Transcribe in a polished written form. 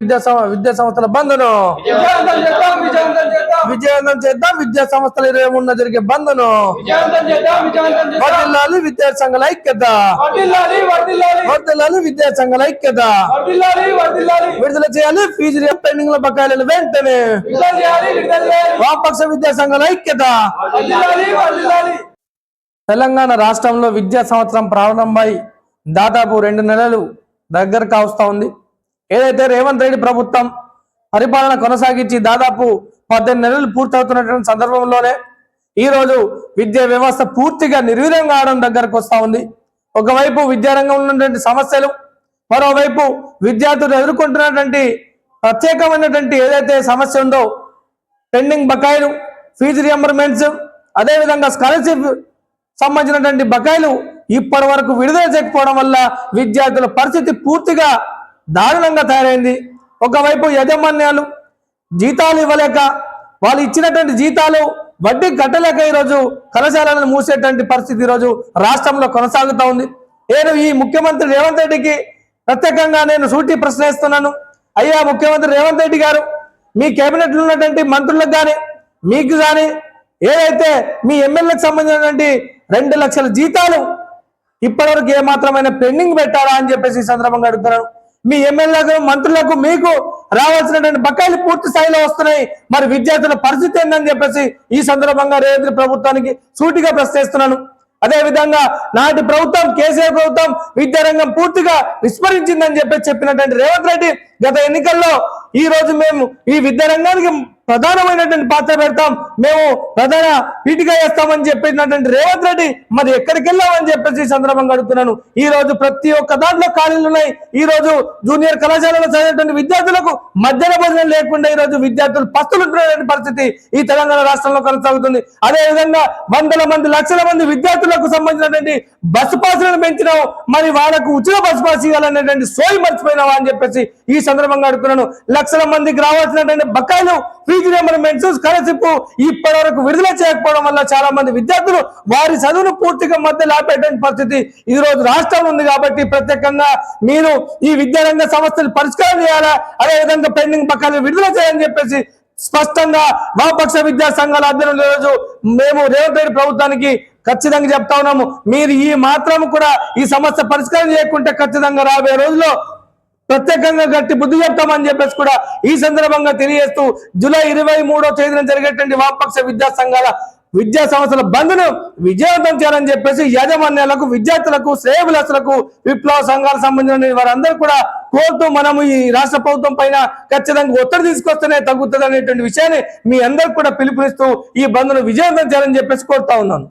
విద్యా సంస్థల బంధను విజయవంతం చేద్దాం. విద్యా సంస్థల 23 జరిగే బంధను వర్ధిల్లాలి. విద్యా సంఘాల ఐక్యత వర్ధిల్లాలి. విద్యా సంఘాల ఐక్యత విడుదల చేయాలి. ఫీజు పెండింగ్ బకాయిలను వెంటనే వామపక్ష విద్యా సంఘాల ఐక్యత. తెలంగాణ రాష్ట్రంలో విద్యా సంవత్సరం ప్రారంభమై దాదాపు 2 నెలలు దగ్గర కావస్తా ఉంది. ఏదైతే రేవంత్ రెడ్డి ప్రభుత్వం పరిపాలన కొనసాగించి దాదాపు 18 నెలలు పూర్తవుతున్నటువంటి సందర్భంలోనే ఈరోజు విద్యా వ్యవస్థ పూర్తిగా నిర్వీర్యం కావడం దగ్గరకు వస్తూ ఉంది. ఒకవైపు విద్యారంగంలో ఉన్నటువంటి సమస్యలు, మరోవైపు విద్యార్థులు ఎదుర్కొంటున్నటువంటి ప్రత్యేకమైనటువంటి ఏదైతే సమస్య ఉందో పెండింగ్ బకాయిలు, ఫీజు రియంబర్మెంట్స్, అదేవిధంగా స్కాలర్షిప్ సంబంధించినటువంటి బకాయిలు ఇప్పటి వరకు విడుదల చేయకపోవడం వల్ల విద్యార్థుల పరిస్థితి పూర్తిగా దారుణంగా తయారైంది. ఒకవైపు యాజమాన్యాలు జీతాలు ఇవ్వలేక, వాళ్ళు ఇచ్చినటువంటి జీతాలు వడ్డీ కట్టలేక ఈరోజు కళాశాలను మూసేటువంటి పరిస్థితి ఈరోజు రాష్ట్రంలో కొనసాగుతూ ఉంది. నేను ఈ ముఖ్యమంత్రి రేవంత్ రెడ్డికి ప్రత్యేకంగా నేను సూటి ప్రశ్న ఇస్తున్నాను. అయ్యా ముఖ్యమంత్రి రేవంత్ రెడ్డి గారు, మీ కేబినెట్లో ఉన్నటువంటి మంత్రులకు కానీ మీకు కానీ ఏదైతే మీ ఎమ్మెల్యేలకు సంబంధించినటువంటి 2 లక్షల జీతాలు ఇప్పటివరకు ఏమాత్రమైన పెండింగ్ పెట్టారా అని చెప్పేసి ఈ సందర్భంగా అడుగుతున్నాను. మీ ఎమ్మెల్యేలకు, మంత్రులకు, మీకు రావాల్సినటువంటి బకాయిలు పూర్తి స్థాయిలో వస్తున్నాయి. మరి విద్యార్థుల పరిస్థితి ఏందని చెప్పేసి ఈ సందర్భంగా రేవంత్ ప్రభుత్వానికి సూటిగా ప్రశ్నిస్తున్నాను. అదేవిధంగా నాటి ప్రభుత్వం, కేసీఆర్ ప్రభుత్వం విద్యారంగం పూర్తిగా విస్మరించిందని చెప్పినటువంటి రేవంత్ రెడ్డి గత ఎన్నికల్లో ఈ రోజు మేము ఈ విద్యారంగానికి ప్రధానమైనటువంటి పాత్ర పెడతాం, మేము ప్రధాన పీఠిగా వేస్తామని చెప్పినటువంటి రేవంత్ రెడ్డి మరి ఎక్కడికి వెళ్ళామని చెప్పేసి ఈ సందర్భంగా అడుగుతున్నాను. ఈ రోజు ప్రతి ఒక్క దాంట్లో ఖాళీలు ఉన్నాయి. ఈ రోజు జూనియర్ కళాశాలలో చదివేటువంటి విద్యార్థులకు మధ్యాహ్న భోజనం లేకుండా ఈ రోజు విద్యార్థులు పస్తులుంటున్నటువంటి పరిస్థితి ఈ తెలంగాణ రాష్ట్రంలో కొనసాగుతుంది. అదేవిధంగా వందల మంది, లక్షల మంది విద్యార్థులకు సంబంధించినటువంటి బస్సు పాసులను పెంచినావు, మరి వాళ్ళకు ఉచిత బస్సు పాస్ ఇవ్వాలనేటువంటి సోయి మర్చిపోయినావా అని చెప్పేసి ఈ సందర్భంగా అడుగుతున్నాను. లక్షల మందికి రావాల్సినటువంటి బకాయిలు, ఫీజు రియంబర్మెంట్స్, స్కాలర్షిప్ ఇప్పటి వరకు విడుదల చేయకపోవడం వల్ల చాలా మంది విద్యార్థులు వారి చదువును పూర్తిగా మధ్యలో ఆపేటువంటి పరిస్థితి ఈ రోజు రాష్ట్రంలో ఉంది. కాబట్టి ప్రత్యేకంగా మీరు ఈ విద్యారంగ సమస్యలు పరిష్కారం చేయాలా, అదేవిధంగా పెండింగ్ బకాయిలు విడుదల చేయాలని చెప్పేసి స్పష్టంగా వామపక్ష విద్యా సంఘాల ఆధ్వర్యంలో రోజు మేము రేవంత్ రెడ్డి ప్రభుత్వానికి ఖచ్చితంగా చెప్తా ఉన్నాము. మీరు ఈ మాత్రం కూడా ఈ సమస్య పరిష్కారం చేయకుంటే ఖచ్చితంగా రాబోయే రోజుల్లో ప్రత్యేకంగా గట్టి బుద్ధి చెప్తామని చెప్పేసి కూడా ఈ సందర్భంగా తెలియజేస్తూ జూలై 23వ తేదీన జరిగేటువంటి వామపక్ష విద్యా సంఘాల విద్యా సంస్థల బంద్ను విజయవంతం చేయాలని చెప్పేసి యాజమాన్యాలకు, విద్యార్థులకు, శ్రేయోభిలాషులకు, విప్లవ సంఘాలకు సంబంధించిన వారందరూ కూడా కోరుతూ మనము ఈ రాష్ట్ర ప్రభుత్వం పైన ఖచ్చితంగా ఒత్తిడి తీసుకొస్తేనే తగ్గుతుంది అనేటువంటి విషయాన్ని మీ అందరికి కూడా పిలుపునిస్తూ ఈ బంద్ను విజయవంతం చేయాలని చెప్పేసి కోరుతా ఉన్నాను.